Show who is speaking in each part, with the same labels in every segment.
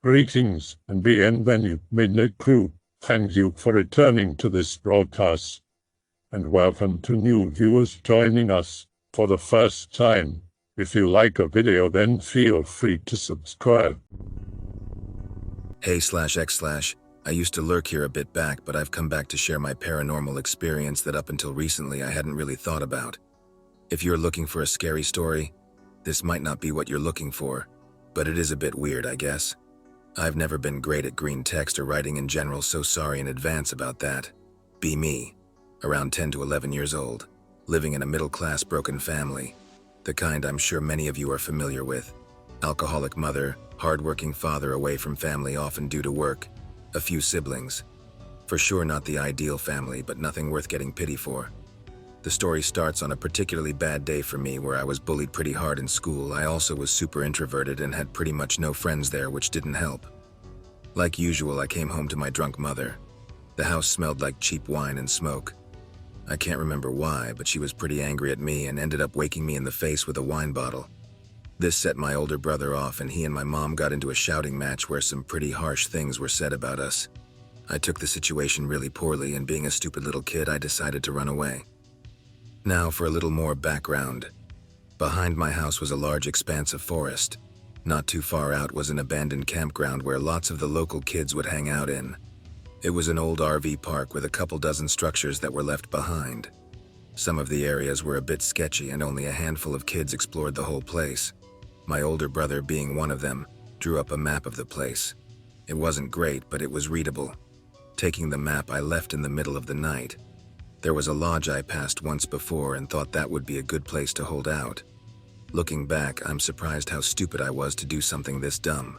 Speaker 1: Greetings and bienvenue, MITZU. Thank you for returning to this broadcast, and welcome to new viewers joining us for the first time. If you like a video, then feel free to subscribe.
Speaker 2: Hey/X/, I used to lurk here a bit back, but I've come back to share my paranormal experience that up until recently I hadn't really thought about. If you're looking for a scary story, this might not be what you're looking for, but it is a bit weird, I guess. I've never been great at Greentext or writing in general, so sorry in advance about that. Be me, around 10 to 11 years old, living in a middle-class broken family, the kind I'm sure many of you are familiar with. Alcoholic mother, hard-working father away from family often due to work, a few siblings. For sure not the ideal family, but nothing worth getting pity for. The story starts on a particularly bad day for me where I was bullied pretty hard in school. I also was super introverted and had pretty much no friends there, which didn't help. Like usual, I came home to my drunk mother. The house smelled like cheap wine and smoke. I can't remember why, but she was pretty angry at me and ended up waking me in the face with a wine bottle. This set my older brother off, and he and my mom got into a shouting match where some pretty harsh things were said about us. I took the situation really poorly, and being a stupid little kid, I decided to run away. Now for a little more background. Behind my house was a large expanse of forest. Not too far out was an abandoned campground where lots of the local kids would hang out in. It was an old RV park with a couple dozen structures that were left behind. Some of the areas were a bit sketchy and only a handful of kids explored the whole place. My older brother, being one of them, drew up a map of the place. It wasn't great, but it was readable. Taking the map, I left in the middle of the night. There was a lodge I passed once before and thought that would be a good place to hold out. Looking back, I'm surprised how stupid I was to do something this dumb.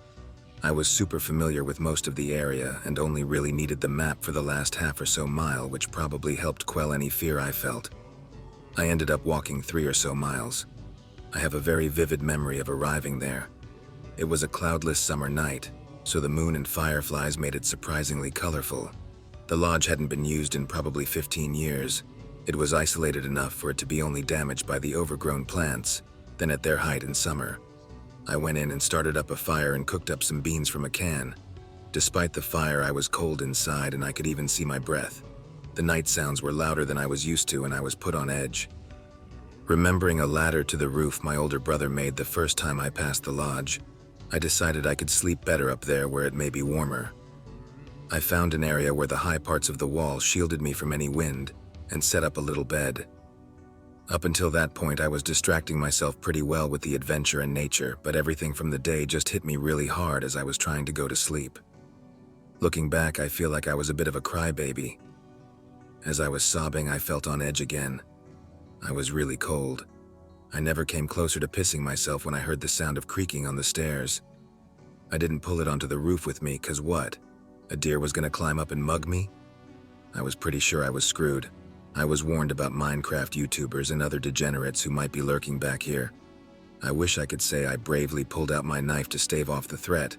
Speaker 2: I was super familiar with most of the area and only really needed the map for the last half or so mile, which probably helped quell any fear I felt. I ended up walking 3 or so miles. I have a very vivid memory of arriving there. It was a cloudless summer night, so the moon and fireflies made it surprisingly colorful. The lodge hadn't been used in probably 15 years. It was isolated enough for it to be only damaged by the overgrown plants, then at their height in summer. I went in and started up a fire and cooked up some beans from a can. Despite the fire, I was cold inside and I could even see my breath. The night sounds were louder than I was used to and I was put on edge. Remembering a ladder to the roof my older brother made the first time I passed the lodge, I decided I could sleep better up there where it may be warmer. I found an area where the high parts of the wall shielded me from any wind and set up a little bed. Up until that point, I was distracting myself pretty well with the adventure and nature, but everything from the day just hit me really hard as I was trying to go to sleep. Looking back, I feel like I was a bit of a crybaby. As I was sobbing, I felt on edge again. I was really cold. I never came closer to pissing myself when I heard the sound of creaking on the stairs. I didn't pull it onto the roof with me, 'cause what? A deer was gonna climb up and mug me? I was pretty sure I was screwed. I was warned about Minecraft YouTubers and other degenerates who might be lurking back here. I wish I could say I bravely pulled out my knife to stave off the threat,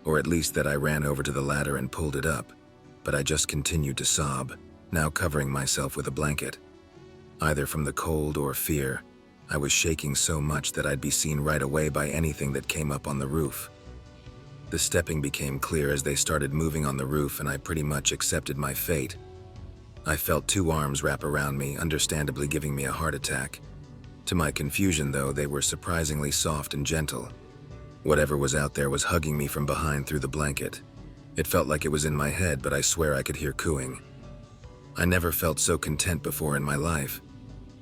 Speaker 2: or at least that I ran over to the ladder and pulled it up, but I just continued to sob, now covering myself with a blanket. Either from the cold or fear, I was shaking so much that I'd be seen right away by anything that came up on the roof. The stepping became clear as they started moving on the roof, and I pretty much accepted my fate. I felt 2 arms wrap around me, understandably giving me a heart attack. To my confusion, though, they were surprisingly soft and gentle. Whatever was out there was hugging me from behind through the blanket. It felt like it was in my head, but I swear I could hear cooing. I never felt so content before in my life.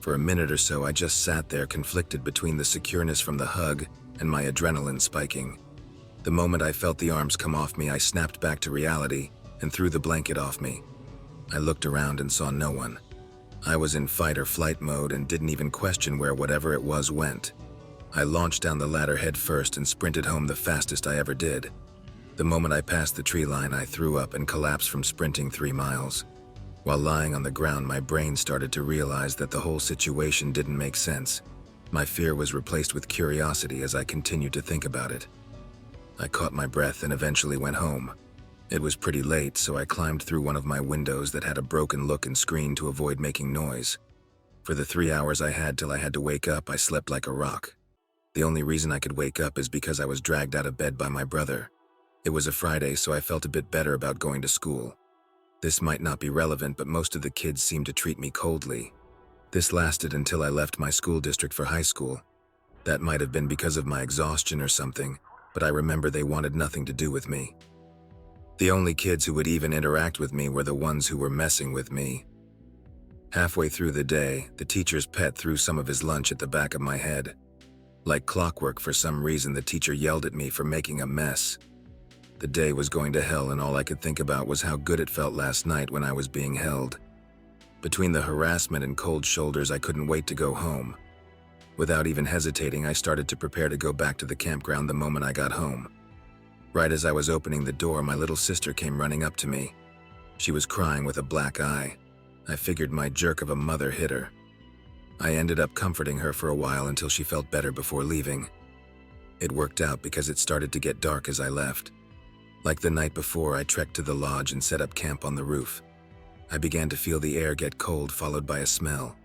Speaker 2: For a minute or so, I just sat there, conflicted between the secureness from the hug and my adrenaline spiking. The moment I felt the arms come off me, I snapped back to reality and threw the blanket off me. I looked around and saw no one. I was in fight or flight mode and didn't even question where whatever it was went. I launched down the ladder head first and sprinted home the fastest I ever did. The moment I passed the tree line, I threw up and collapsed from sprinting 3 miles. While lying on the ground, my brain started to realize that the whole situation didn't make sense. My fear was replaced with curiosity as I continued to think about it. I caught my breath and eventually went home. It was pretty late, so I climbed through one of my windows that had a broken look and screen to avoid making noise. For the 3 hours I had till I had to wake up, I slept like a rock. The only reason I could wake up is because I was dragged out of bed by my brother. It was a Friday, so I felt a bit better about going to school. This might not be relevant, but most of the kids seemed to treat me coldly. This lasted until I left my school district for high school. That might have been because of my exhaustion or something, but I remember they wanted nothing to do with me. The only kids who would even interact with me were the ones who were messing with me. Halfway through the day, the teacher's pet threw some of his lunch at the back of my head. Like clockwork, for some reason, the teacher yelled at me for making a mess. The day was going to hell, and all I could think about was how good it felt last night when I was being held. Between the harassment and cold shoulders, I couldn't wait to go home. Without even hesitating, I started to prepare to go back to the campground the moment I got home. Right as I was opening the door, my little sister came running up to me. She was crying with a black eye. I figured my jerk of a mother hit her. I ended up comforting her for a while until she felt better before leaving. It worked out because it started to get dark as I left. Like the night before, I trekked to the lodge and set up camp on the roof. I began to feel the air get cold, followed by a smell.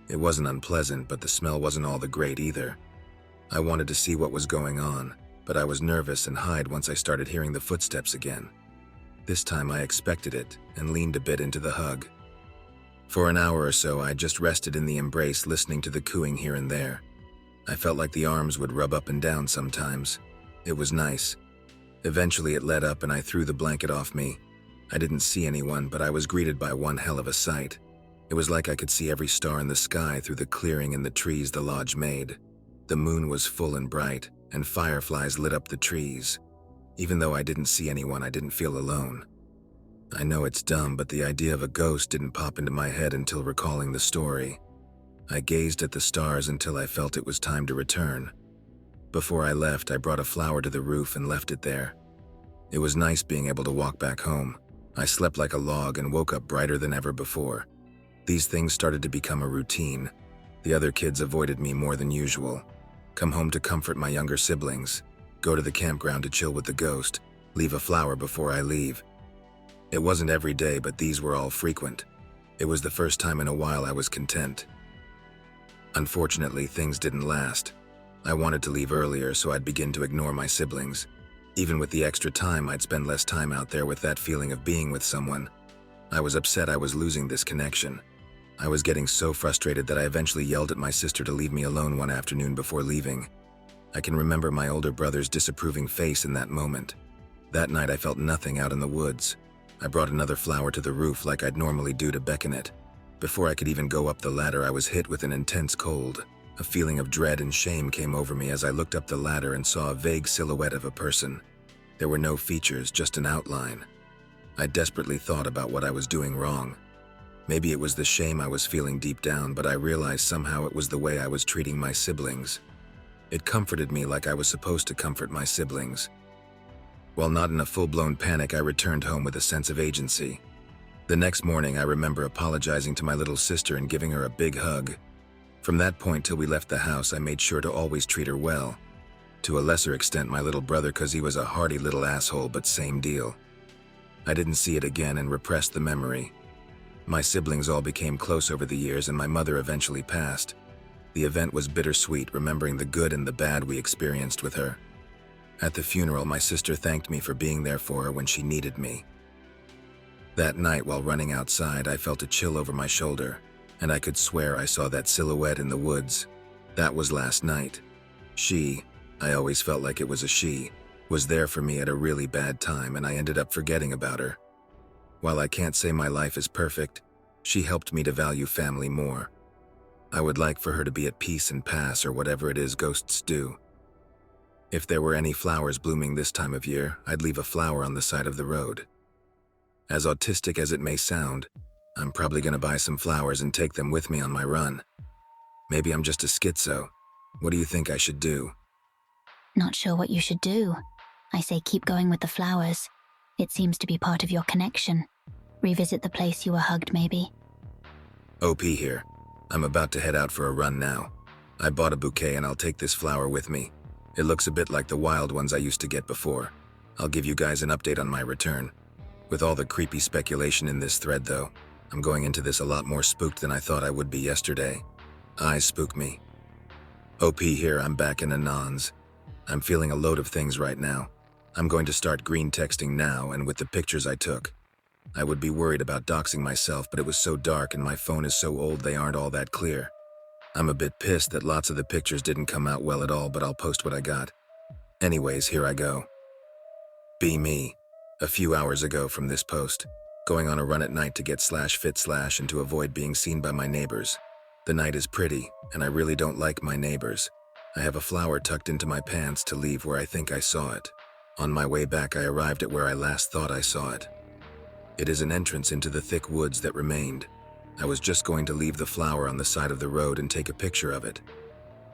Speaker 2: It wasn't unpleasant, but the smell wasn't all that great either. I wanted to see what was going on, but I was nervous and hid once I started hearing the footsteps again. This time I expected it and leaned a bit into the hug. For an hour or so, I just rested in the embrace, listening to the cooing here and there. I felt like the arms would rub up and down sometimes. It was nice. Eventually it let up and I threw the blanket off me. I didn't see anyone, but I was greeted by one hell of a sight. It was like I could see every star in the sky through the clearing in the trees the lodge made. The moon was full and bright, and fireflies lit up the trees. Even though I didn't see anyone, I didn't feel alone. I know it's dumb, but the idea of a ghost didn't pop into my head until recalling the story. I gazed at the stars until I felt it was time to return. Before I left, I brought a flower to the roof and left it there. It was nice being able to walk back home. I slept like a log and woke up brighter than ever before. These things started to become a routine. The other kids avoided me more than usual. Come home to comfort my younger siblings. Go to the campground to chill with the ghost. Leave a flower before I leave. It wasn't every day, but these were all frequent. It was the first time in a while I was content. Unfortunately, things didn't last. I wanted to leave earlier so I'd begin to ignore my siblings. Even with the extra time, I'd spend less time out there with that feeling of being with someone. I was upset I was losing this connection. I was getting so frustrated that I eventually yelled at my sister to leave me alone one afternoon before leaving. I can remember my older brother's disapproving face in that moment. That night I felt nothing out in the woods. I brought another flower to the roof like I'd normally do to beckon it. Before I could even go up the ladder, I was hit with an intense cold. A feeling of dread and shame came over me as I looked up the ladder and saw a vague silhouette of a person. There were no features, just an outline. I desperately thought about what I was doing wrong. Maybe it was the shame I was feeling deep down, but I realized somehow it was the way I was treating my siblings. It comforted me like I was supposed to comfort my siblings. While not in a full-blown panic, I returned home with a sense of agency. The next morning, I remember apologizing to my little sister and giving her a big hug. From that point till we left the house, I made sure to always treat her well. To a lesser extent, my little brother, cause he was a hardy little asshole, but same deal. I didn't see it again and repressed the memory. My siblings all became close over the years and my mother eventually passed. The event was bittersweet, remembering the good and the bad we experienced with her. At the funeral, my sister thanked me for being there for her when she needed me. That night, while running outside, I felt a chill over my shoulder, and I could swear I saw that silhouette in the woods. That was last night. She, I always felt like it was a she, was there for me at a really bad time, and I ended up forgetting about her. While I can't say my life is perfect, she helped me to value family more. I would like for her to be at peace and pass, or whatever it is ghosts do. If there were any flowers blooming this time of year, I'd leave a flower on the side of the road. As autistic as it may sound, I'm probably gonna buy some flowers and take them with me on my run. Maybe I'm just a schizo. What do you think I should do?
Speaker 3: Not sure what you should do. I say keep going with the flowers. It seems to be part of your connection. Revisit the place you were hugged, maybe.
Speaker 2: OP here. I'm about to head out for a run now. I bought a bouquet and I'll take this flower with me. It looks a bit like the wild ones I used to get before. I'll give you guys an update on my return. With all the creepy speculation in this thread though, I'm going into this a lot more spooked than I thought I would be yesterday. Eyes spook me. OP here, I'm back in Anons. I'm feeling a load of things right now. I'm going to start green texting now, and with the pictures I took. I would be worried about doxing myself, but it was so dark and my phone is so old they aren't all that clear. I'm a bit pissed that lots of the pictures didn't come out well at all, but I'll post what I got. Anyways, here I go. Be me. A few hours ago from this post. Going on a run at night to get /fit/ and to avoid being seen by my neighbors. The night is pretty, and I really don't like my neighbors. I have a flower tucked into my pants to leave where I think I saw it. On my way back, I arrived at where I last thought I saw it. It is an entrance into the thick woods that remained. I was just going to leave the flower on the side of the road and take a picture of it.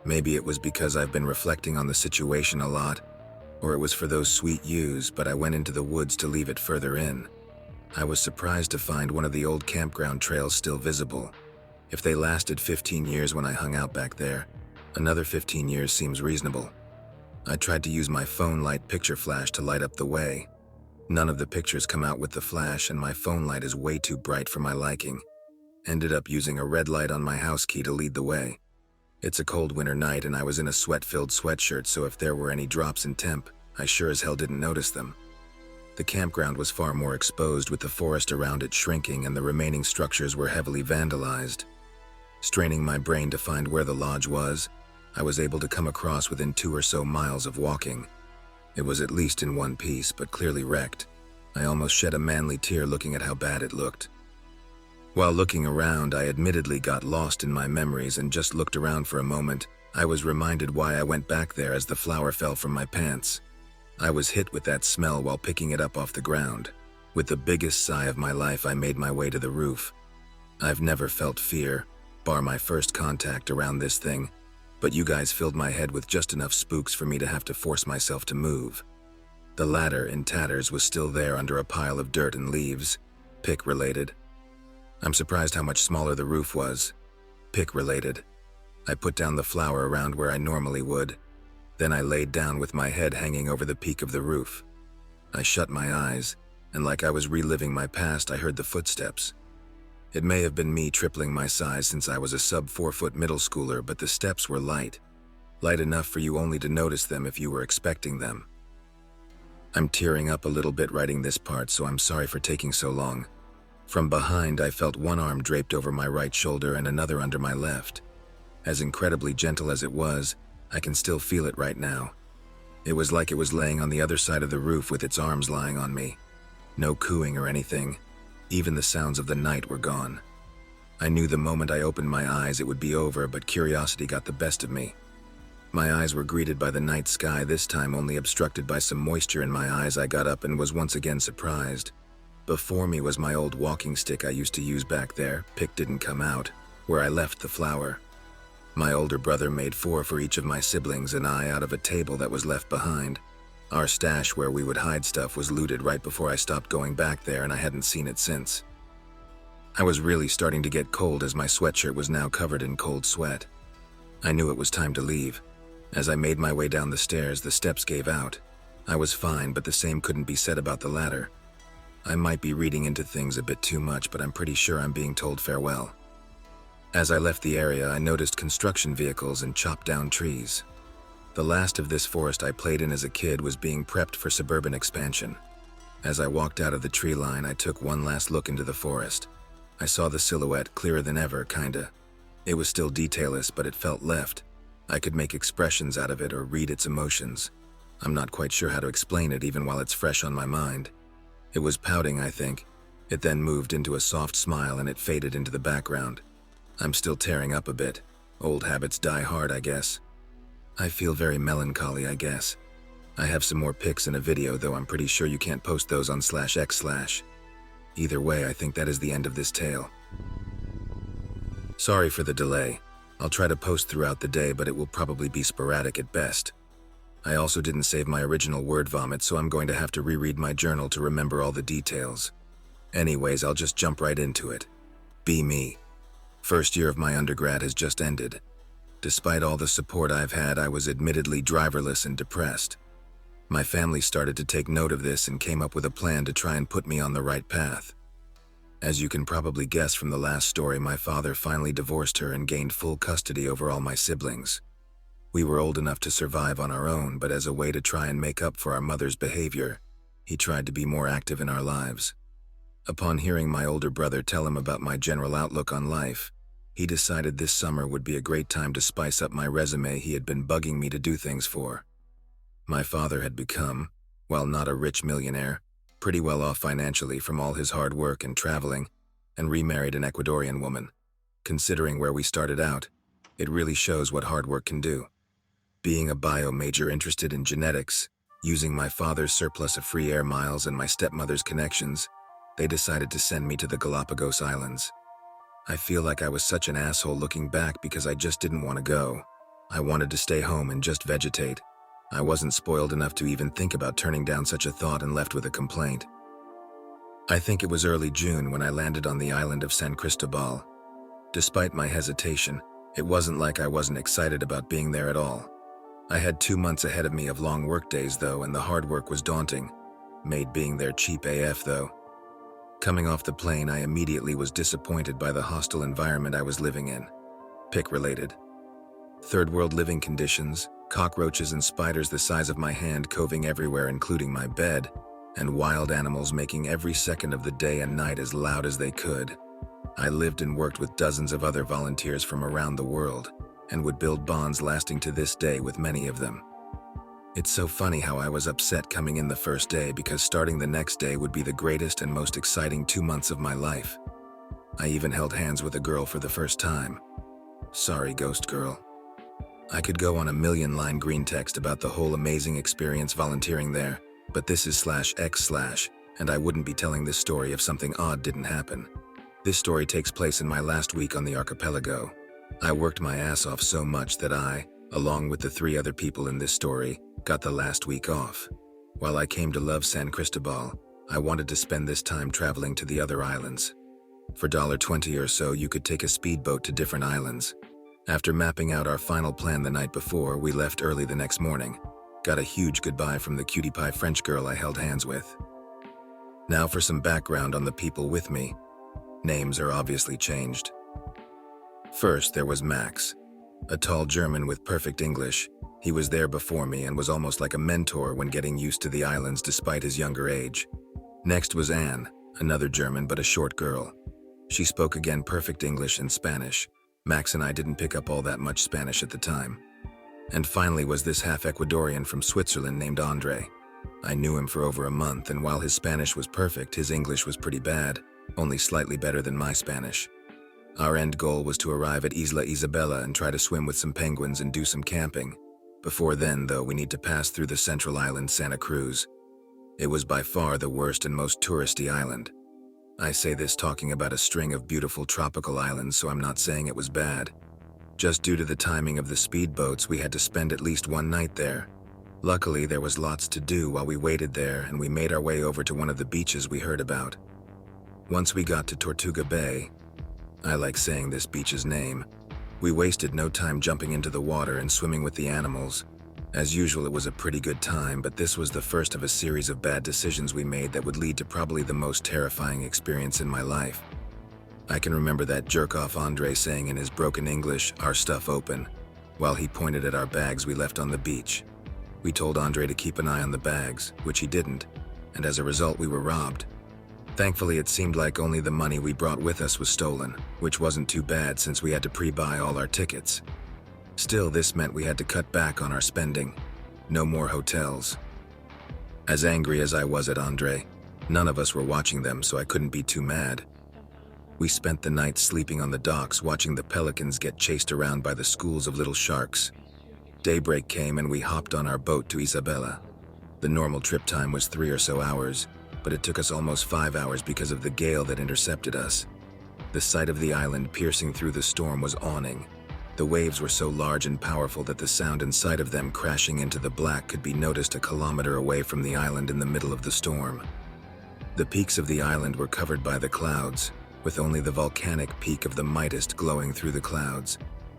Speaker 2: Maybe it was because I've been reflecting on the situation a lot, or it was for those sweet yous, but I went into the woods to leave it further in. I was surprised to find one of the old campground trails still visible. If they lasted 15 years when I hung out back there, another 15 years seems reasonable. I tried to use my phone light picture flash to light up the way. None of the pictures come out with the flash, and my phone light is way too bright for my liking. Ended up using a red light on my house key to lead the way. It's a cold winter night and I was in a sweat-filled sweatshirt, so if there were any drops in temp, I sure as hell didn't notice them. The campground was far more exposed, with the forest around it shrinking and the remaining structures were heavily vandalized. Straining my brain to find where the lodge was, I was able to come across within 2 or so miles of walking. It was at least in one piece, but clearly wrecked. I almost shed a manly tear looking at how bad it looked. While looking around, I admittedly got lost in my memories and just looked around for a moment. I was reminded why I went back there as the flower fell from my pants. I was hit with that smell while picking it up off the ground. With the biggest sigh of my life, I made my way to the roof. I've never felt fear, bar my first contact around this thing, but you guys filled my head with just enough spooks for me to have to force myself to move. The ladder, in tatters, was still there under a pile of dirt and leaves. Pick-related. I'm surprised how much smaller the roof was. Pick-related. I put down the flower around where I normally would. Then I laid down with my head hanging over the peak of the roof. I shut my eyes, and like I was reliving my past, I heard the footsteps. It may have been me tripling my size since I was a sub-4-foot middle schooler, but the steps were light. Light enough for you only to notice them if you were expecting them. I'm tearing up a little bit writing this part, so I'm sorry for taking so long. From behind, I felt one arm draped over my right shoulder and another under my left. As incredibly gentle as it was, I can still feel it right now. It was like it was laying on the other side of the roof with its arms lying on me. No cooing or anything. Even the sounds of the night were gone. I knew the moment I opened my eyes it would be over, but curiosity got the best of me. My eyes were greeted by the night sky, this time only obstructed by some moisture in my eyes. I got up and was once again surprised. Before me was my old walking stick I used to use back there. Pick didn't come out, where I left the flower. My older brother made 4 for each of my siblings and I out of a table that was left behind. Our stash where we would hide stuff was looted right before I stopped going back there, and I hadn't seen it since. I was really starting to get cold as my sweatshirt was now covered in cold sweat. I knew it was time to leave. As I made my way down the stairs, the steps gave out. I was fine, but the same couldn't be said about the ladder. I might be reading into things a bit too much, but I'm pretty sure I'm being told farewell. As I left the area, I noticed construction vehicles and chopped down trees. The last of this forest I played in as a kid was being prepped for suburban expansion. As I walked out of the tree line, I took one last look into the forest. I saw the silhouette clearer than ever, kinda. It was still detailless, but it felt left. I could make expressions out of it or read its emotions. I'm not quite sure how to explain it even while it's fresh on my mind. It was pouting, I think. It then moved into a soft smile and it faded into the background. I'm still tearing up a bit. Old habits die hard, I guess. I feel very melancholy, I guess. I have some more pics in a video, though I'm pretty sure you can't post those on /x/. Either way, I think that is the end of this tale. Sorry for the delay. I'll try to post throughout the day, but it will probably be sporadic at best. I also didn't save my original word vomit, so I'm going to have to reread my journal to remember all the details. Anyways, I'll just jump right into it. Be me. First year of my undergrad has just ended. Despite all the support I've had, I was admittedly driverless and depressed. My family started to take note of this and came up with a plan to try and put me on the right path. As you can probably guess from the last story, my father finally divorced her and gained full custody over all my siblings. We were old enough to survive on our own, but as a way to try and make up for our mother's behavior, he tried to be more active in our lives. Upon hearing my older brother tell him about my general outlook on life, he decided this summer would be a great time to spice up my resume he had been bugging me to do things for. My father had become, while not a rich millionaire, pretty well off financially from all his hard work and traveling, and remarried an Ecuadorian woman. Considering where we started out, it really shows what hard work can do. Being a bio major interested in genetics, using my father's surplus of free air miles and my stepmother's connections, they decided to send me to the Galapagos Islands. I feel like I was such an asshole looking back because I just didn't want to go. I wanted to stay home and just vegetate. I wasn't spoiled enough to even think about turning down such a thought and left with a complaint. I think it was early June when I landed on the island of San Cristobal. Despite my hesitation, it wasn't like I wasn't excited about being there at all. I had 2 months ahead of me of long work days though, and the hard work was daunting. Made being there cheap AF though. Coming off the plane, I immediately was disappointed by the hostile environment I was living in. PIC-related. Third world living conditions, cockroaches and spiders the size of my hand coving everywhere including my bed, and wild animals making every second of the day and night as loud as they could. I lived and worked with dozens of other volunteers from around the world, and would build bonds lasting to this day with many of them. It's so funny how I was upset coming in the first day because starting the next day would be the greatest and most exciting 2 months of my life. I even held hands with a girl for the first time. Sorry, ghost girl. I could go on a million-line Greentext about the whole amazing experience volunteering there, but this is /x/, and I wouldn't be telling this story if something odd didn't happen. This story takes place in my last week on the archipelago. I worked my ass off so much that I, along with the 3 other people in this story, got the last week off. While I came to love San Cristobal, I wanted to spend this time traveling to the other islands. For $20 or so, you could take a speedboat to different islands. After mapping out our final plan the night before, we left early the next morning. Got a huge goodbye from the cutie pie French girl I held hands with. Now for some background on the people with me. Names are obviously changed. First, there was Max, a tall German with perfect English. He was there before me and was almost like a mentor when getting used to the islands despite his younger age. Next was Anne, another German but a short girl. She spoke again perfect English and Spanish. Max and I didn't pick up all that much Spanish at the time. And finally was this half Ecuadorian from Switzerland named Andre. I knew him for over a month, and while his Spanish was perfect, his English was pretty bad, only slightly better than my Spanish. Our end goal was to arrive at Isla Isabela and try to swim with some penguins and do some camping. Before then, though, we need to pass through the central island Santa Cruz. It was by far the worst and most touristy island. I say this talking about a string of beautiful tropical islands, so I'm not saying it was bad. Just due to the timing of the speedboats, we had to spend at least 1 night there. Luckily, there was lots to do while we waited there, and we made our way over to one of the beaches we heard about. Once we got to Tortuga Bay, I like saying this beach's name, we wasted no time jumping into the water and swimming with the animals. As usual, it was a pretty good time, but this was the first of a series of bad decisions we made that would lead to probably the most terrifying experience in my life. I can remember that jerk-off Andre saying in his broken English, "Our stuff open," while he pointed at our bags we left on the beach. We told Andre to keep an eye on the bags, which he didn't, and as a result we were robbed. Thankfully, it seemed like only the money we brought with us was stolen, which wasn't too bad since we had to pre-buy all our tickets. Still, this meant we had to cut back on our spending. No more hotels. As angry as I was at Andre, none of us were watching them, so I couldn't be too mad. We spent the night sleeping on the docks watching the pelicans get chased around by the schools of little sharks. Daybreak came and we hopped on our boat to Isabela. The normal trip time was 3 or so hours, but it took us almost 5 hours because of the gale that intercepted us. The sight of the island piercing through the storm was awning. The waves were so large and powerful that the sound and sight of them crashing into the black could be noticed a kilometer away from the island in the middle of the storm. The peaks of the island were covered by the clouds, with only the volcanic peak of the MITZU glowing through the clouds.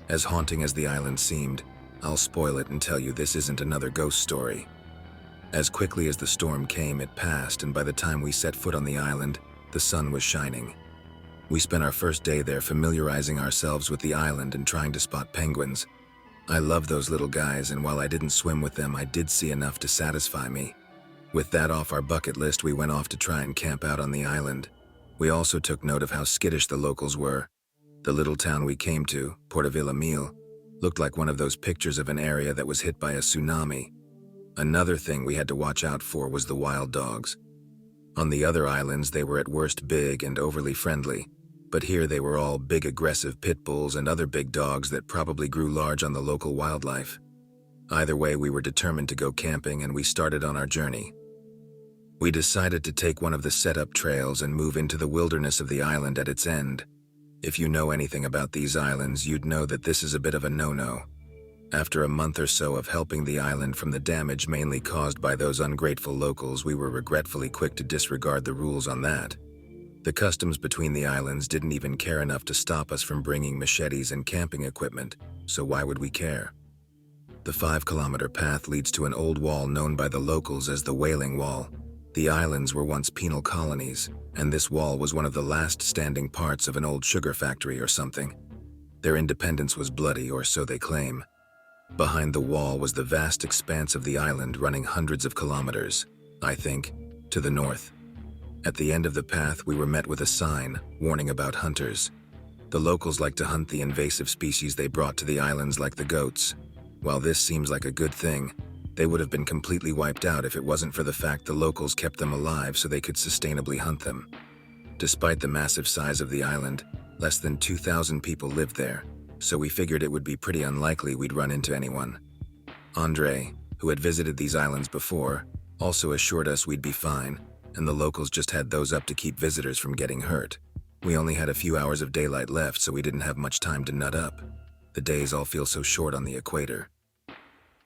Speaker 2: As haunting as the island seemed, I'll spoil it and tell you this isn't another ghost story. As quickly as the storm came, it passed, and by the time we set foot on the island, the sun was shining. We spent our first day there familiarizing ourselves with the island and trying to spot penguins. I love those little guys, and while I didn't swim with them, I did see enough to satisfy me. With that off our bucket list, we went off to try and camp out on the island. We also took note of how skittish the locals were. The little town we came to, Portavilla looked like one of those pictures of an area that was hit by a tsunami. Another thing we had to watch out for was the wild dogs. On the other islands, they were at worst big and overly friendly, but here they were all big aggressive pit bulls and other big dogs that probably grew large on the local wildlife. Either way, we were determined to go camping, and we started on our journey. We decided to take one of the set-up trails and move into the wilderness of the island at its end. If you know anything about these islands, you'd know that this is a bit of a no-no. After a month or so of helping the island from the damage mainly caused by those ungrateful locals, we were regretfully quick to disregard the rules on that. The customs between the islands didn't even care enough to stop us from bringing machetes and camping equipment, so why would we care? The 5-kilometer path leads to an old wall known by the locals as the Whaling Wall. The islands were once penal colonies, and this wall was one of the last standing parts of an old sugar factory or something. Their independence was bloody, or so they claim. Behind the wall was the vast expanse of the island running hundreds of kilometers, I think, to the north. At the end of the path, we were met with a sign warning about hunters. The locals like to hunt the invasive species they brought to the islands like the goats. While this seems like a good thing, they would have been completely wiped out if it wasn't for the fact the locals kept them alive so they could sustainably hunt them. Despite the massive size of the island, less than 2,000 people lived there, so we figured it would be pretty unlikely we'd run into anyone. Andre, who had visited these islands before, also assured us we'd be fine, and the locals just had those up to keep visitors from getting hurt. We only had a few hours of daylight left, so we didn't have much time to nut up. The days all feel so short on the equator.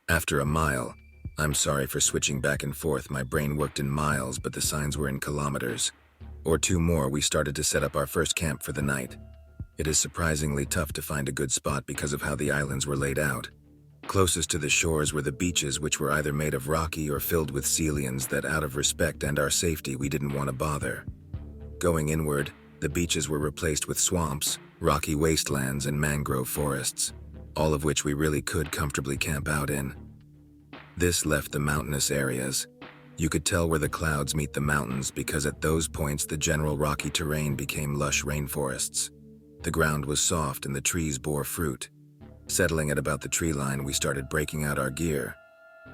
Speaker 2: After a mile, I'm sorry for switching back and forth, my brain worked in miles, but the signs were in kilometers. Or 2 more, we started to set up our first camp for the night. It is surprisingly tough to find a good spot because of how the islands were laid out. Closest to the shores were the beaches, which were either made of rocky or filled with coelians that, out of respect and our safety, we didn't want to bother. Going inward, the beaches were replaced with swamps, rocky wastelands, and mangrove forests, all of which we really could comfortably camp out in. This left the mountainous areas. You could tell where the clouds meet the mountains because at those points the general rocky terrain became lush rainforests. The ground was soft and the trees bore fruit. Settling at about the tree line, we started breaking out our gear.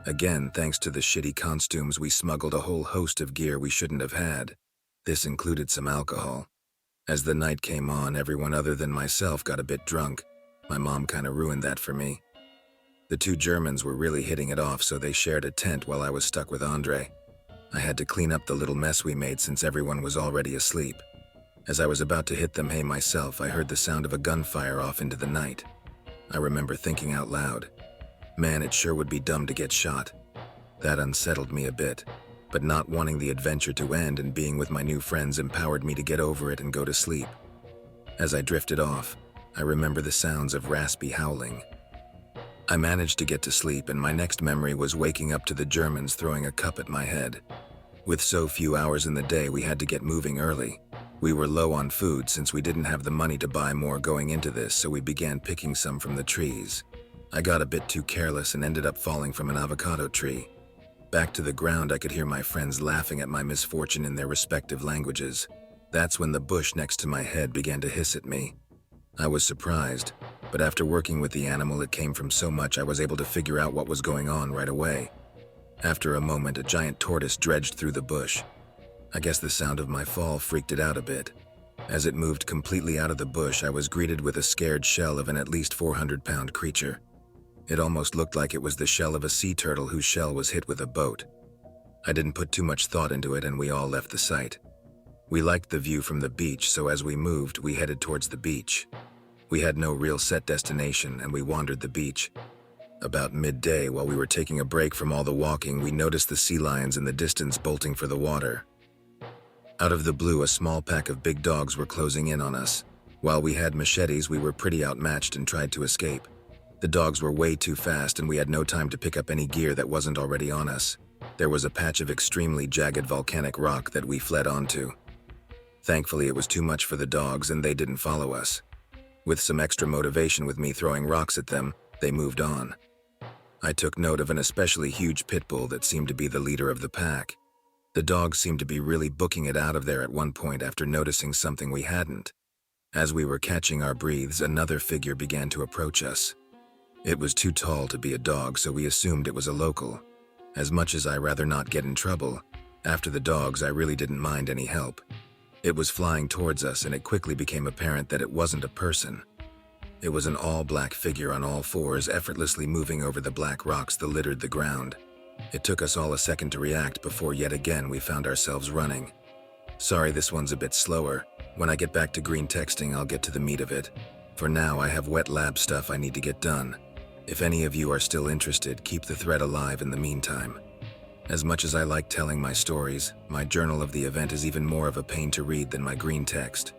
Speaker 2: Again, thanks to the shitty costumes, we smuggled a whole host of gear we shouldn't have had. This included some alcohol. As the night came on, everyone other than myself got a bit drunk. My mom kinda ruined that for me. The 2 Germans were really hitting it off, so they shared a tent while I was stuck with Andre. I had to clean up the little mess we made since everyone was already asleep. As I was about to hit them hay myself, I heard the sound of a gunfire off into the night. I remember thinking out loud, man, it sure would be dumb to get shot. That unsettled me a bit, but not wanting the adventure to end and being with my new friends empowered me to get over it and go to sleep. As I drifted off, I remember the sounds of raspy howling. I managed to get to sleep, and my next memory was waking up to the Germans throwing a cup at my head. With so few hours in the day, we had to get moving early. We were low on food since we didn't have the money to buy more going into this, so we began picking some from the trees. I got a bit too careless and ended up falling from an avocado tree. Back to the ground, I could hear my friends laughing at my misfortune in their respective languages. That's when the bush next to my head began to hiss at me. I was surprised, but after working with the animal it came from so much I was able to figure out what was going on right away. After a moment, a giant tortoise dredged through the bush. I guess the sound of my fall freaked it out a bit. As it moved completely out of the bush, I was greeted with a scared shell of an at least 400-pound creature. It almost looked like it was the shell of a sea turtle whose shell was hit with a boat. I didn't put too much thought into it and we all left the site. We liked the view from the beach, so as we moved, we headed towards the beach. We had no real set destination and we wandered the beach. About midday, while we were taking a break from all the walking, we noticed the sea lions in the distance bolting for the water. Out of the blue, a small pack of big dogs were closing in on us. While we had machetes, we were pretty outmatched and tried to escape. The dogs were way too fast and we had no time to pick up any gear that wasn't already on us. There was a patch of extremely jagged volcanic rock that we fled onto. Thankfully, it was too much for the dogs and they didn't follow us. With some extra motivation with me throwing rocks at them, They moved on. I took note of an especially huge pit bull that seemed to be the leader of the pack. The dog seemed to be really booking it out of there at one point after noticing something we hadn't. As we were catching our breaths, another figure began to approach us. It was too tall to be a dog, so we assumed it was a local. As much as I rather not get in trouble, after the dogs I really didn't mind any help. It was flying towards us, and it quickly became apparent that it wasn't a person. It was an all-black figure on all fours, effortlessly moving over the black rocks that littered the ground. It took us all a second to react before yet again we found ourselves running. Sorry, this one's a bit slower. When I get back to greentexting, I'll get to the meat of it. For now, I have wet lab stuff I need to get done. If any of you are still interested, keep the thread alive in the meantime. As much as I like telling my stories, my journal of the event is even more of a pain to read than my greentext.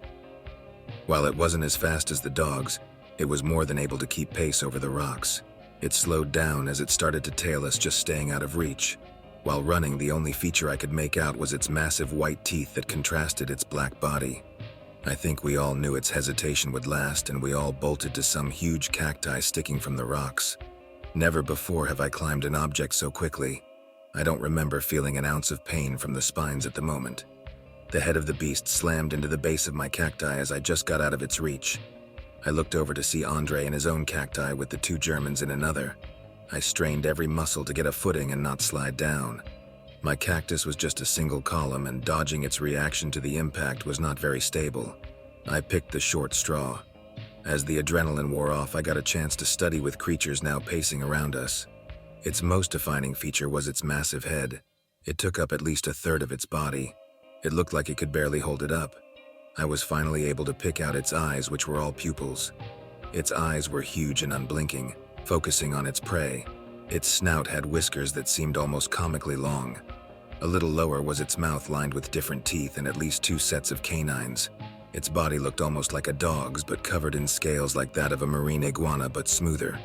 Speaker 2: While it wasn't as fast as the dogs, it was more than able to keep pace over the rocks. It slowed down as it started to tail us, just staying out of reach. While running, the only feature I could make out was its massive white teeth that contrasted its black body. I think we all knew its hesitation would last, and we all bolted to some huge cacti sticking from the rocks. Never before have I climbed an object so quickly. I don't remember feeling an ounce of pain from the spines at the moment. The head of the beast slammed into the base of my cacti as I just got out of its reach. I looked over to see Andre in his own cacti with the two Germans in another. I strained every muscle to get a footing and not slide down. My cactus was just a single column, and dodging its reaction to the impact was not very stable. I picked the short straw. As the adrenaline wore off, I got a chance to study with creatures now pacing around us. Its most defining feature was its massive head. It took up at least a third of its body. It looked like it could barely hold it up. I was finally able to pick out its eyes, which were all pupils. Its eyes were huge and unblinking, focusing on its prey. Its snout had whiskers that seemed almost comically long. A little lower was its mouth, lined with different teeth and at least 2 sets of canines. Its body looked almost like a dog's, but covered in scales like that of a marine iguana, but smoother.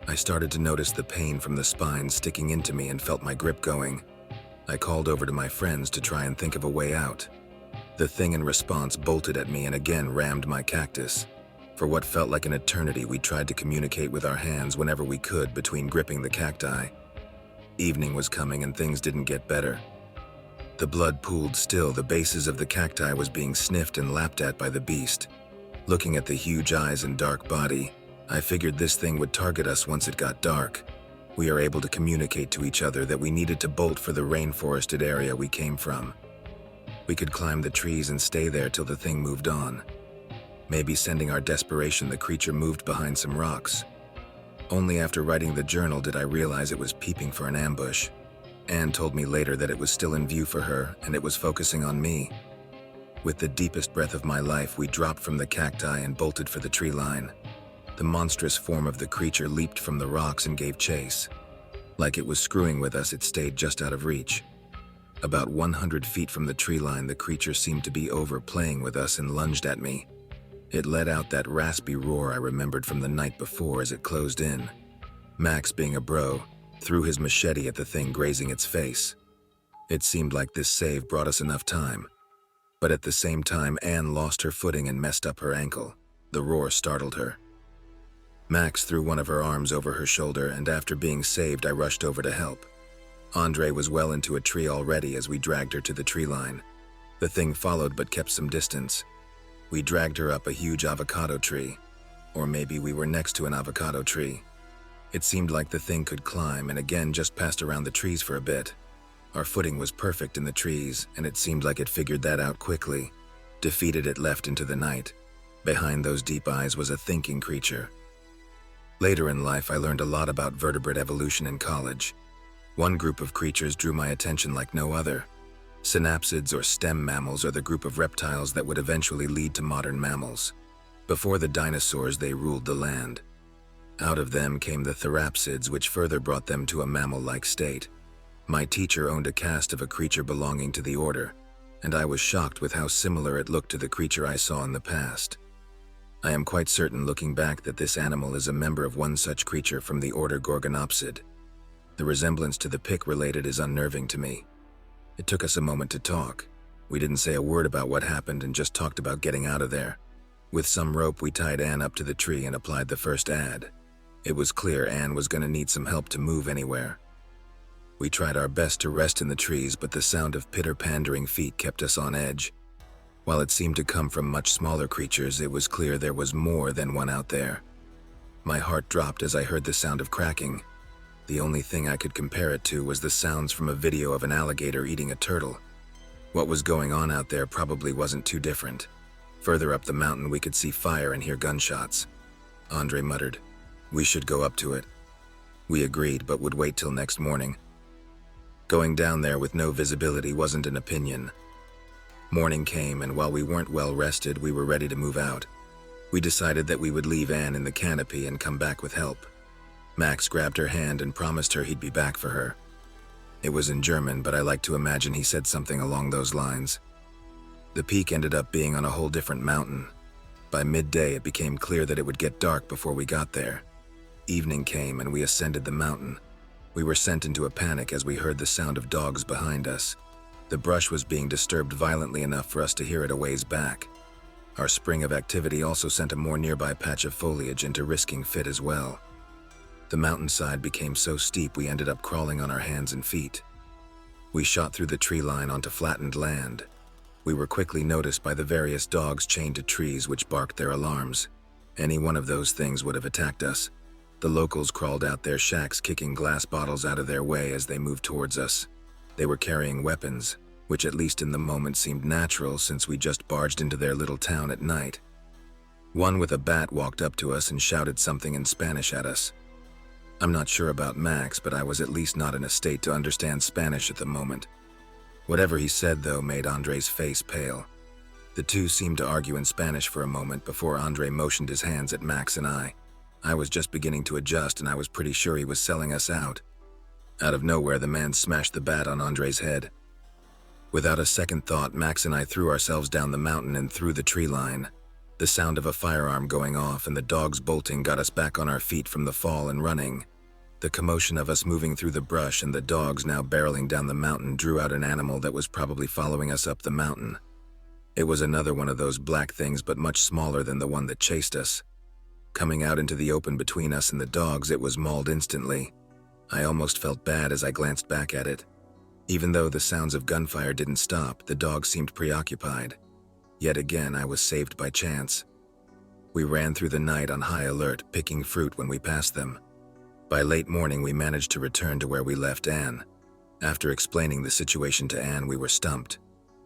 Speaker 2: I started to notice the pain from the spine sticking into me and felt my grip going. I called over to my friends to try and think of a way out. The thing in response bolted at me and again rammed my cactus. For what felt like an eternity, we tried to communicate with our hands whenever we could between gripping the cacti. Evening was coming and things didn't get better. The blood pooled still, the bases of the cacti was being sniffed and lapped at by the beast. Looking at the huge eyes and dark body, I figured this thing would target us once it got dark. We are able to communicate to each other that we needed to bolt for the rainforested area we came from. We could climb the trees and stay there till the thing moved on. Maybe sending our desperation, the creature moved behind some rocks. Only after writing the journal did I realize it was peeping for an ambush. Anne told me later that it was still in view for her, and it was focusing on me. With the deepest breath of my life, we dropped from the cacti and bolted for the tree line. The monstrous form of the creature leaped from the rocks and gave chase. Like it was screwing with us, it stayed just out of reach. About 100 feet from the tree line, the creature seemed to be overplaying with us and lunged at me. It let out that raspy roar I remembered from the night before as it closed in. Max, being a bro, threw his machete at the thing, grazing its face. It seemed like this save brought us enough time. But at the same time, Anne lost her footing and messed up her ankle. The roar startled her. Max threw one of her arms over her shoulder, and after being saved, I rushed over to help. Andre was well into a tree already as we dragged her to the tree line. The thing followed but kept some distance. We dragged her up a huge avocado tree. Or maybe we were next to an avocado tree. It seemed like the thing could climb, and again just passed around the trees for a bit. Our footing was perfect in the trees, and it seemed like it figured that out quickly. Defeated, it left into the night. Behind those deep eyes was a thinking creature. Later in life, I learned a lot about vertebrate evolution in college. One group of creatures drew my attention like no other. Synapsids, or stem mammals, are the group of reptiles that would eventually lead to modern mammals. Before the dinosaurs, they ruled the land. Out of them came the therapsids, which further brought them to a mammal-like state. My teacher owned a cast of a creature belonging to the order, and I was shocked with how similar it looked to the creature I saw in the past. I am quite certain, looking back, that this animal is a member of one such creature from the order Gorgonopsid. The resemblance to the pic related is unnerving to me. It took us a moment to talk. We didn't say a word about what happened and just talked about getting out of there. With some rope, we tied Anne up to the tree and applied the first ad. It was clear Anne was going to need some help to move anywhere. We tried our best to rest in the trees, but the sound of pitter-pandering feet kept us on edge. While it seemed to come from much smaller creatures, it was clear there was more than one out there. My heart dropped as I heard the sound of cracking. The only thing I could compare it to was the sounds from a video of an alligator eating a turtle. What was going on out there probably wasn't too different. Further up the mountain, we could see fire and hear gunshots. Andre muttered, "We should go up to it." We agreed, but would wait till next morning. Going down there with no visibility wasn't an opinion. Morning came, and while we weren't well rested, we were ready to move out. We decided that we would leave Anne in the canopy and come back with help. Max grabbed her hand and promised her he'd be back for her. It was in German, but I like to imagine he said something along those lines. The peak ended up being on a whole different mountain. By midday, it became clear that it would get dark before we got there. Evening came and we ascended the mountain. We were sent into a panic as we heard the sound of dogs behind us. The brush was being disturbed violently enough for us to hear it a ways back. Our spring of activity also sent a more nearby patch of foliage into risking fit as well. The mountainside became so steep we ended up crawling on our hands and feet. We shot through the tree line onto flattened land. We were quickly noticed by the various dogs chained to trees which barked their alarms. Any one of those things would have attacked us. The locals crawled out their shacks, kicking glass bottles out of their way as they moved towards us. They were carrying weapons, which at least in the moment seemed natural since we just barged into their little town at night. One with a bat walked up to us and shouted something in Spanish at us. I'm not sure about Max, but I was at least not in a state to understand Spanish at the moment. Whatever he said, though, made Andre's face pale. The two seemed to argue in Spanish for a moment before Andre motioned his hands at Max and I. I was just beginning to adjust, and I was pretty sure he was selling us out. Out of nowhere, the man smashed the bat on Andre's head. Without a second thought, Max and I threw ourselves down the mountain and through the tree line. The sound of a firearm going off and the dogs bolting got us back on our feet from the fall and running. The commotion of us moving through the brush and the dogs now barreling down the mountain drew out an animal that was probably following us up the mountain. It was another one of those black things, but much smaller than the one that chased us. Coming out into the open between us and the dogs, it was mauled instantly. I almost felt bad as I glanced back at it. Even though the sounds of gunfire didn't stop, the dogs seemed preoccupied. Yet again, I was saved by chance. We ran through the night on high alert, picking fruit when we passed them. By late morning, we managed to return to where we left Anne. After explaining the situation to Anne, we were stumped.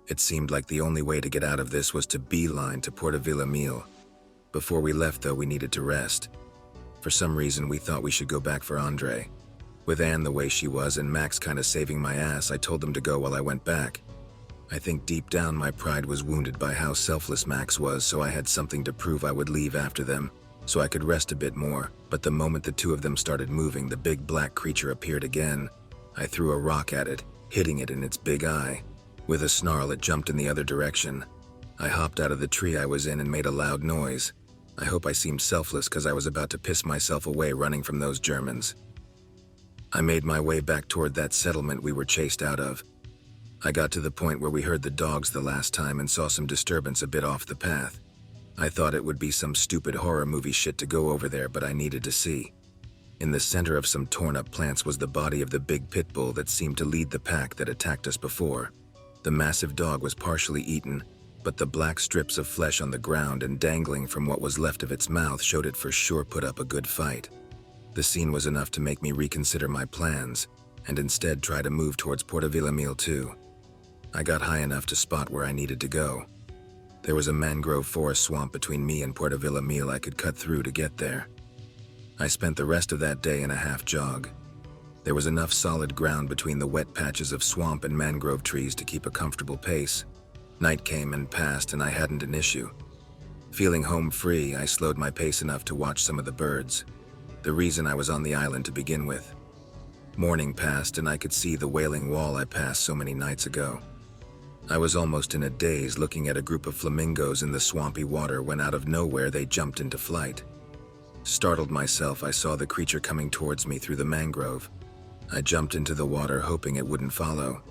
Speaker 2: It seemed like the only way to get out of this was to beeline to Porta-Villamil. Before we left, though, we needed to rest. For some reason, we thought we should go back for Andre. With Anne the way she was and Max kinda saving my ass, I told them to go while I went back. I think deep down my pride was wounded by how selfless Max was, so I had something to prove I would leave after them, so I could rest a bit more. But the moment the two of them started moving, the big black creature appeared again. I threw a rock at it, hitting it in its big eye. With a snarl, it jumped in the other direction. I hopped out of the tree I was in and made a loud noise. I hope I seemed selfless because I was about to piss myself away running from those Germans. I made my way back toward that settlement we were chased out of. I got to the point where we heard the dogs the last time and saw some disturbance a bit off the path. I thought it would be some stupid horror movie shit to go over there, but I needed to see. In the center of some torn-up plants was the body of the big pit bull that seemed to lead the pack that attacked us before. The massive dog was partially eaten, but the black strips of flesh on the ground and dangling from what was left of its mouth showed it for sure put up a good fight. The scene was enough to make me reconsider my plans, and instead try to move towards Porta-Villamil too. I got high enough to spot where I needed to go. There was a mangrove forest swamp between me and Porta-Villamil I could cut through to get there. I spent the rest of that day in a half jog. There was enough solid ground between the wet patches of swamp and mangrove trees to keep a comfortable pace. Night came and passed and I hadn't an issue. Feeling home free, I slowed my pace enough to watch some of the birds. The reason I was on the island to begin with. Morning passed and I could see the wailing wall I passed so many nights ago. I was almost in a daze looking at a group of flamingos in the swampy water when out of nowhere they jumped into flight. Startled myself, I saw the creature coming towards me through the mangrove. I jumped into the water hoping it wouldn't follow.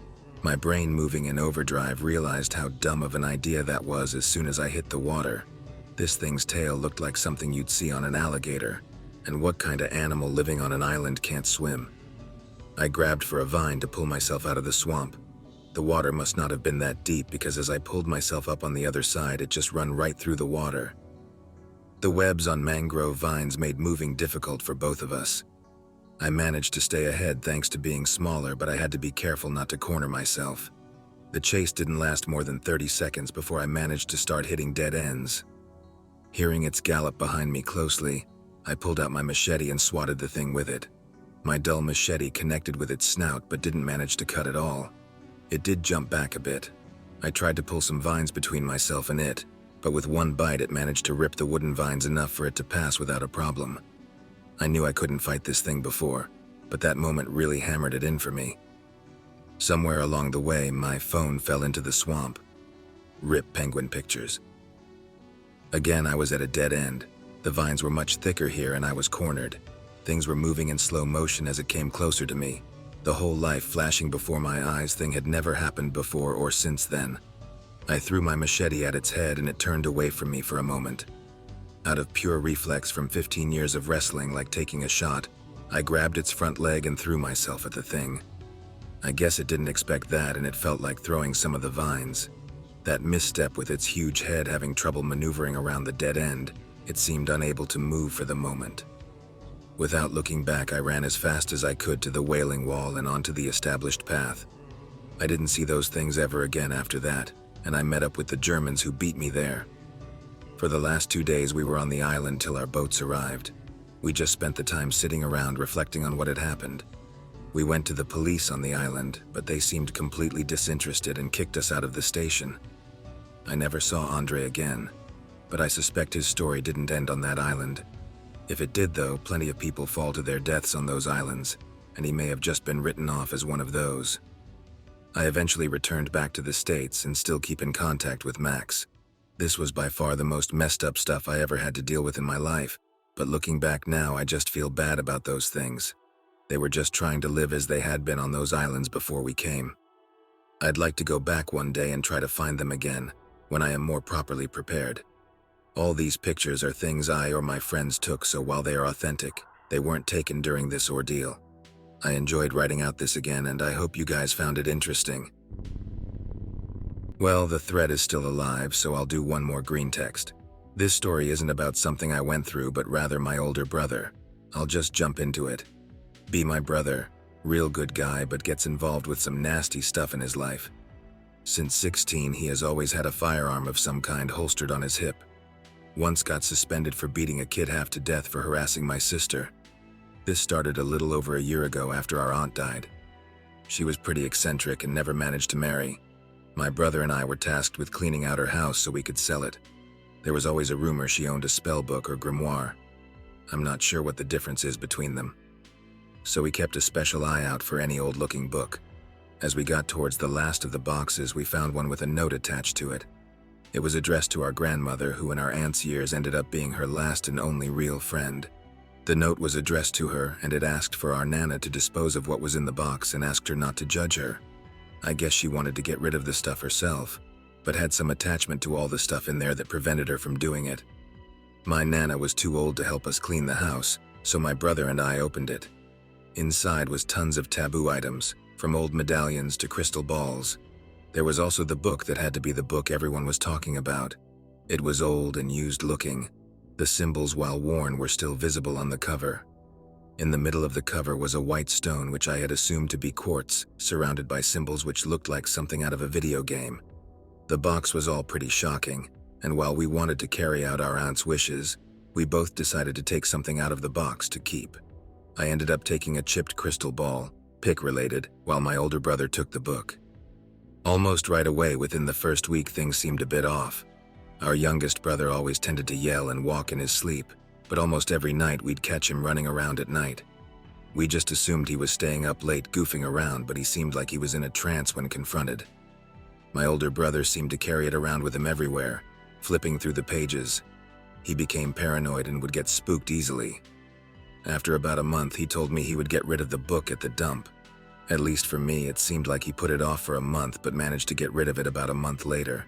Speaker 2: My brain moving in overdrive realized how dumb of an idea that was as soon as I hit the water. This thing's tail looked like something you'd see on an alligator. And what kind of animal living on an island can't swim? I grabbed for a vine to pull myself out of the swamp. The water must not have been that deep because as I pulled myself up on the other side, it just run right through the water. The webs on mangrove vines made moving difficult for both of us. I managed to stay ahead thanks to being smaller, but I had to be careful not to corner myself. The chase didn't last more than 30 seconds before I managed to start hitting dead ends. Hearing its gallop behind me closely, I pulled out my machete and swatted the thing with it. My dull machete connected with its snout but didn't manage to cut at all. It did jump back a bit. I tried to pull some vines between myself and it, but with one bite it managed to rip the wooden vines enough for it to pass without a problem. I knew I couldn't fight this thing before, but that moment really hammered it in for me. Somewhere along the way, my phone fell into the swamp. Rip penguin pictures. Again, I was at a dead end. The vines were much thicker here and I was cornered. Things were moving in slow motion as it came closer to me. The whole life flashing before my eyes thing had never happened before or since then. I threw my machete at its head and it turned away from me for a moment. Out of pure reflex from 15 years of wrestling, like taking a shot, I grabbed its front leg and threw myself at the thing. I guess it didn't expect that and it felt like throwing some of the vines. That misstep with its huge head having trouble maneuvering around the dead end, it seemed unable to move for the moment. Without looking back, I ran as fast as I could to the wailing wall and onto the established path. I didn't see those things ever again after that, and I met up with the Germans who beat me there. For the last 2 days we were on the island till our boats arrived. We just spent the time sitting around reflecting on what had happened. We went to the police on the island, but they seemed completely disinterested and kicked us out of the station. I never saw Andre again, but I suspect his story didn't end on that island. If it did though, plenty of people fall to their deaths on those islands, and he may have just been written off as one of those. I eventually returned back to the States and still keep in contact with Max. This was by far the most messed up stuff I ever had to deal with in my life, but looking back now, I just feel bad about those things. They were just trying to live as they had been on those islands before we came. I'd like to go back one day and try to find them again, when I am more properly prepared. All these pictures are things I or my friends took, so while they are authentic, they weren't taken during this ordeal. I enjoyed writing out this again, and I hope you guys found it interesting. Well, the thread is still alive, so I'll do one more green text. This story isn't about something I went through, but rather my older brother. I'll just jump into it. Be my brother, real good guy, but gets involved with some nasty stuff in his life. Since 16, he has always had a firearm of some kind holstered on his hip. Once got suspended for beating a kid half to death for harassing my sister. This started a little over a year ago after our aunt died. She was pretty eccentric and never managed to marry. My brother and I were tasked with cleaning out her house so we could sell it. There was always a rumor she owned a spell book or grimoire. I'm not sure what the difference is between them. So we kept a special eye out for any old-looking book. As we got towards the last of the boxes, we found one with a note attached to it. It was addressed to our grandmother, who in our aunt's years ended up being her last and only real friend. The note was addressed to her, and it asked for our Nana to dispose of what was in the box and asked her not to judge her. I guess she wanted to get rid of the stuff herself, but had some attachment to all the stuff in there that prevented her from doing it. My Nana was too old to help us clean the house, so my brother and I opened it. Inside was tons of taboo items, from old medallions to crystal balls. There was also the book that had to be the book everyone was talking about. It was old and used looking. The symbols, while worn, were still visible on the cover. In the middle of the cover was a white stone which I had assumed to be quartz, surrounded by symbols which looked like something out of a video game. The box was all pretty shocking, and while we wanted to carry out our aunt's wishes, we both decided to take something out of the box to keep. I ended up taking a chipped crystal ball, pick-related, while my older brother took the book. Almost right away, within the first week, things seemed a bit off. Our youngest brother always tended to yell and walk in his sleep, but almost every night we'd catch him running around at night. We just assumed he was staying up late goofing around, but he seemed like he was in a trance when confronted. My older brother seemed to carry it around with him everywhere, flipping through the pages. He became paranoid and would get spooked easily. After about a month, he told me he would get rid of the book at the dump. At least for me, it seemed like he put it off for a month but managed to get rid of it about a month later.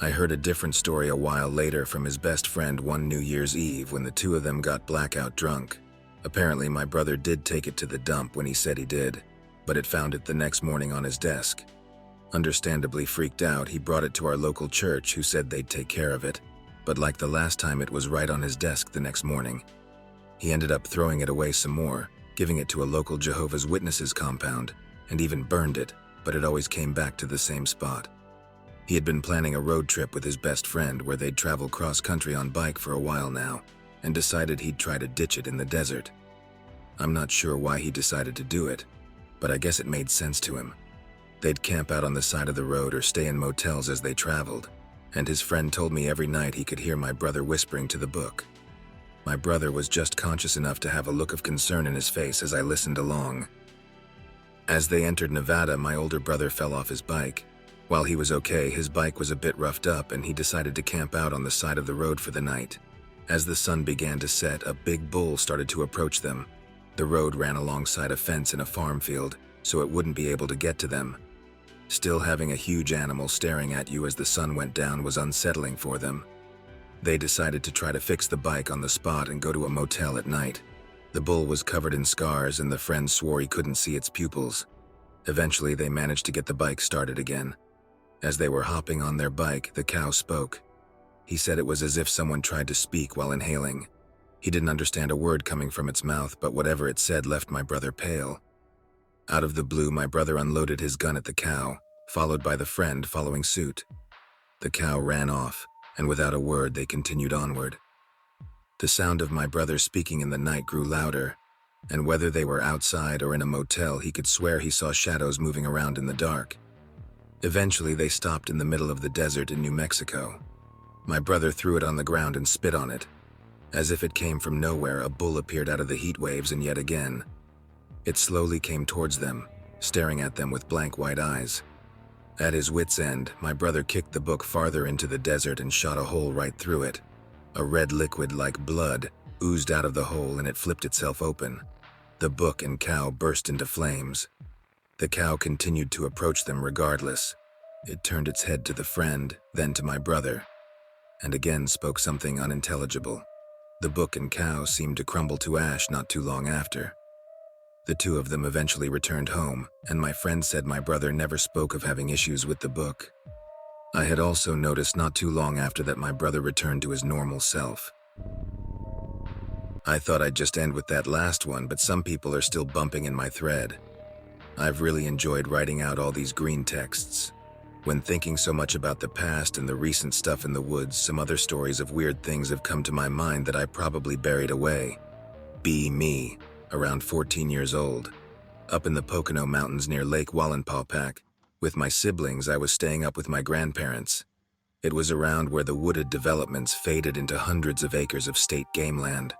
Speaker 2: I heard a different story a while later from his best friend one New Year's Eve when the two of them got blackout drunk. Apparently, my brother did take it to the dump when he said he did, but had found it the next morning on his desk. Understandably freaked out, he brought it to our local church, who said they'd take care of it, but like the last time, it was right on his desk the next morning. He ended up throwing it away some more, giving it to a local Jehovah's Witnesses compound, and even burned it, but it always came back to the same spot. He had been planning a road trip with his best friend where they'd travel cross-country on bike for a while now, and decided he'd try to ditch it in the desert. I'm not sure why he decided to do it, but I guess it made sense to him. They'd camp out on the side of the road or stay in motels as they traveled, and his friend told me every night he could hear my brother whispering to the book. My brother was just conscious enough to have a look of concern in his face as I listened along. As they entered Nevada, my older brother fell off his bike. While he was okay, his bike was a bit roughed up and he decided to camp out on the side of the road for the night. As the sun began to set, a big bull started to approach them. The road ran alongside a fence in a farm field, so it wouldn't be able to get to them. Still, having a huge animal staring at you as the sun went down was unsettling for them. They decided to try to fix the bike on the spot and go to a motel at night. The bull was covered in scars and the friend swore he couldn't see its pupils. Eventually, they managed to get the bike started again. As they were hopping on their bike, the cow spoke. He said it was as if someone tried to speak while inhaling. He didn't understand a word coming from its mouth, but whatever it said left my brother pale. Out of the blue, my brother unloaded his gun at the cow, followed by the friend following suit. The cow ran off, and without a word, they continued onward. The sound of my brother speaking in the night grew louder, and whether they were outside or in a motel, he could swear he saw shadows moving around in the dark. Eventually, they stopped in the middle of the desert in New Mexico. My brother threw it on the ground and spit on it. As if it came from nowhere, a bull appeared out of the heat waves, and yet again. It slowly came towards them, staring at them with blank white eyes. At his wit's end, my brother kicked the book farther into the desert and shot a hole right through it. A red liquid like blood oozed out of the hole and it flipped itself open. The book and cow burst into flames. The cow continued to approach them regardless. It turned its head to the friend, then to my brother, and again spoke something unintelligible. The book and cow seemed to crumble to ash not too long after. The two of them eventually returned home, and my friend said my brother never spoke of having issues with the book. I had also noticed not too long after that my brother returned to his normal self. I thought I'd just end with that last one, but some people are still bumping in my thread. I've really enjoyed writing out all these green texts. When thinking so much about the past and the recent stuff in the woods, some other stories of weird things have come to my mind that I probably buried away. Be me, around 14 years old. Up in the Pocono Mountains near Lake Wallenpaupack. With my siblings, I was staying up with my grandparents. It was around where the wooded developments faded into hundreds of acres of state game land.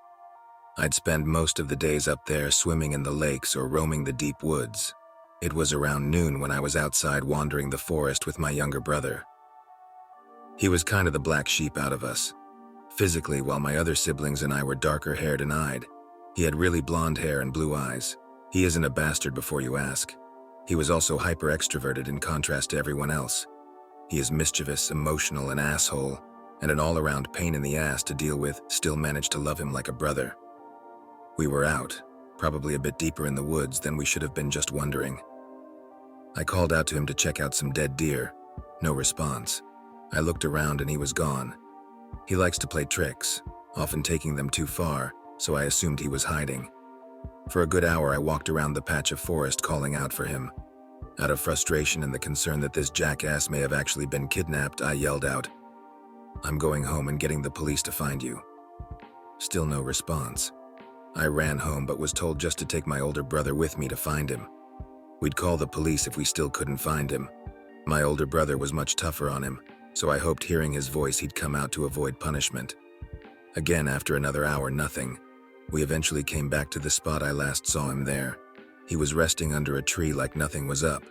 Speaker 2: I'd spend most of the days up there swimming in the lakes or roaming the deep woods. It was around noon when I was outside wandering the forest with my younger brother. He was kind of the black sheep out of us. Physically, while my other siblings and I were darker-haired and eyed, he had really blonde hair and blue eyes. He isn't a bastard before you ask. He was also hyper-extroverted in contrast to everyone else. He is mischievous, emotional, an asshole, and an all-around pain in the ass to deal with, still managed to love him like a brother. We were out, probably a bit deeper in the woods than we should have been just wondering. I called out to him to check out some dead deer. No response. I looked around and he was gone. He likes to play tricks, often taking them too far, so I assumed he was hiding. For a good hour I walked around the patch of forest calling out for him. Out of frustration and the concern that this jackass may have actually been kidnapped, I yelled out, "I'm going home and getting the police to find you." Still no response. I ran home but was told just to take my older brother with me to find him. We'd call the police if we still couldn't find him. My older brother was much tougher on him, so I hoped hearing his voice he'd come out to avoid punishment. Again, after another hour, nothing. We eventually came back to the spot I last saw him there. He was resting under a tree like nothing was up.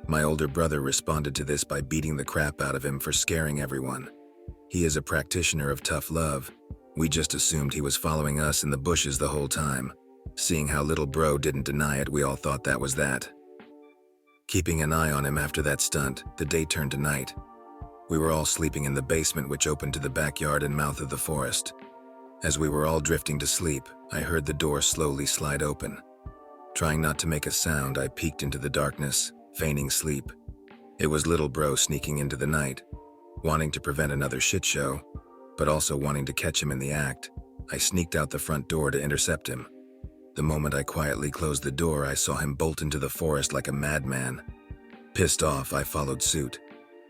Speaker 2: My older brother responded to this by beating the crap out of him for scaring everyone. He is a practitioner of tough love. We just assumed he was following us in the bushes the whole time. Seeing how little bro didn't deny it, we all thought that was that. Keeping an eye on him after that stunt, the day turned to night. We were all sleeping in the basement, which opened to the backyard and mouth of the forest. As we were all drifting to sleep, I heard the door slowly slide open. Trying not to make a sound, I peeked into the darkness, feigning sleep. It was little bro sneaking into the night, wanting to prevent another shit show, but also wanting to catch him in the act. I sneaked out the front door to intercept him. The moment I quietly closed the door, I saw him bolt into the forest like a madman. Pissed off, I followed suit.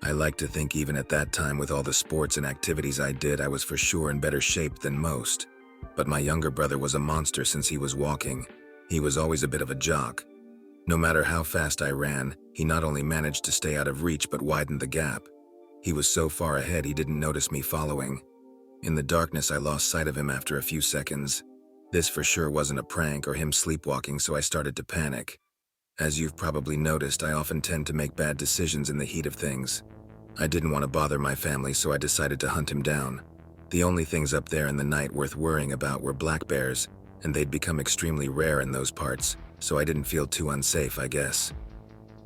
Speaker 2: I like to think even at that time, with all the sports and activities I did, I was for sure in better shape than most. But my younger brother was a monster since he was walking. He was always a bit of a jock. No matter how fast I ran, he not only managed to stay out of reach but widened the gap. He was so far ahead he didn't notice me following. In the darkness, I lost sight of him after a few seconds. This for sure wasn't a prank or him sleepwalking, so I started to panic. As you've probably noticed, I often tend to make bad decisions in the heat of things. I didn't want to bother my family, so I decided to hunt him down. The only things up there in the night worth worrying about were black bears, and they'd become extremely rare in those parts, so I didn't feel too unsafe, I guess.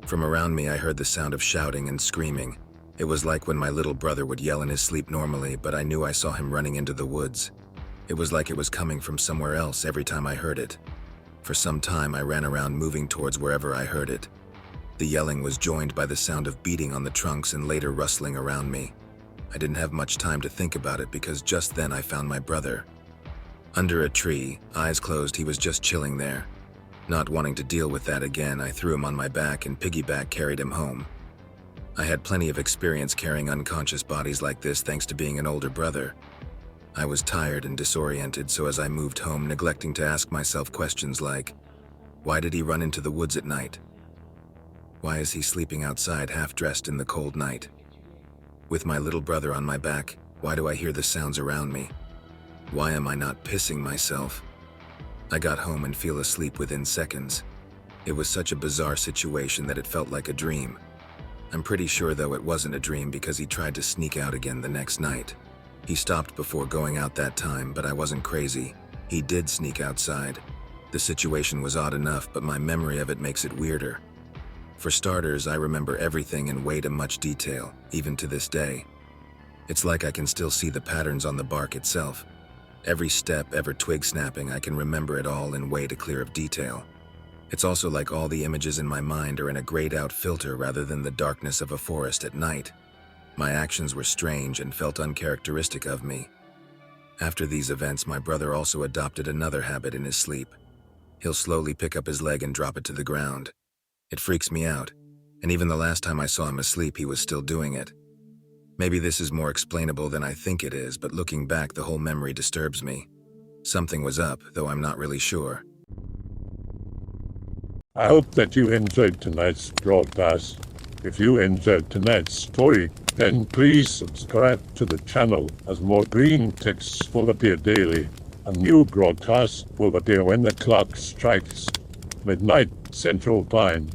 Speaker 2: From around me, I heard the sound of shouting and screaming. It was like when my little brother would yell in his sleep normally, but I knew I saw him running into the woods. It was like it was coming from somewhere else every time I heard it. For some time, I ran around moving towards wherever I heard it. The yelling was joined by the sound of beating on the trunks and later rustling around me. I didn't have much time to think about it because just then I found my brother. Under a tree, eyes closed, he was just chilling there. Not wanting to deal with that again, I threw him on my back and piggyback carried him home. I had plenty of experience carrying unconscious bodies like this thanks to being an older brother. I was tired and disoriented, so as I moved home, neglecting to ask myself questions like, why did he run into the woods at night? Why is he sleeping outside half-dressed in the cold night? With my little brother on my back, why do I hear the sounds around me? Why am I not pissing myself? I got home and fell asleep within seconds. It was such a bizarre situation that it felt like a dream. I'm pretty sure though it wasn't a dream because he tried to sneak out again the next night. He stopped before going out that time, but I wasn't crazy. He did sneak outside. The situation was odd enough, but my memory of it makes it weirder. For starters, I remember everything in way too much detail, even to this day. It's like I can still see the patterns on the bark itself. Every step, every twig snapping, I can remember it all in way too clear of detail. It's also like all the images in my mind are in a grayed out filter rather than the darkness of a forest at night. My actions were strange and felt uncharacteristic of me. After these events, my brother also adopted another habit in his sleep. He'll slowly pick up his leg and drop it to the ground. It freaks me out, and even the last time I saw him asleep, he was still doing it. Maybe this is more explainable than I think it is, but looking back, the whole memory disturbs me. Something was up, though I'm not really sure.
Speaker 1: I hope that you enjoyed tonight's broadcast. If you enjoyed tonight's story, then please subscribe to the channel as more Greentext will appear daily. A new broadcast will appear when the clock strikes midnight Central Time.